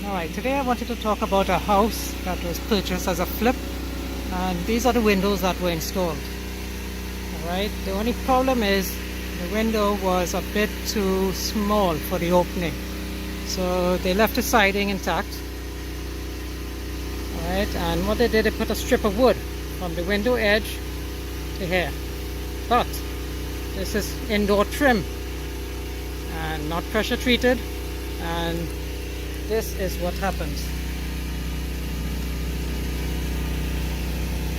Alright, today I wanted to talk about a house that was purchased as a flip, and these are the windows that were installed. Alright, the only problem is the window was a bit too small for the opening, so they left the siding intact. Alright, and what they did, they put a strip of wood from the window edge to here. But this is indoor trim and not pressure treated, and this is what happens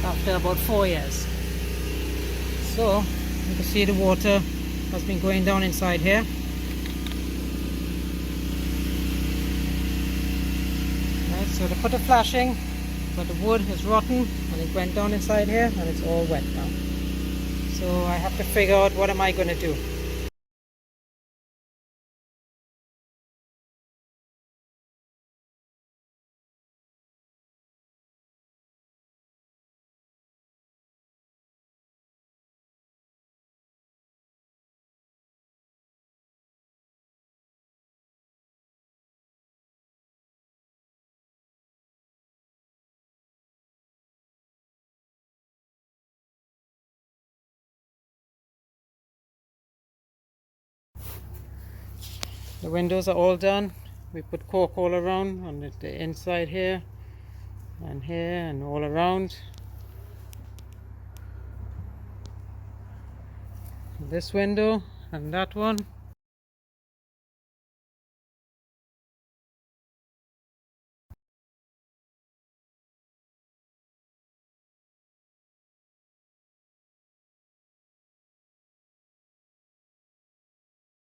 after about 4 years. So you can see the water has been going down inside here. Right, so they put a flashing, but the wood is rotten and it went down inside here and it's all wet now. So I have to figure out what am I going to do. The windows are all done. We put cork all around on the inside here and all around. This window and that one.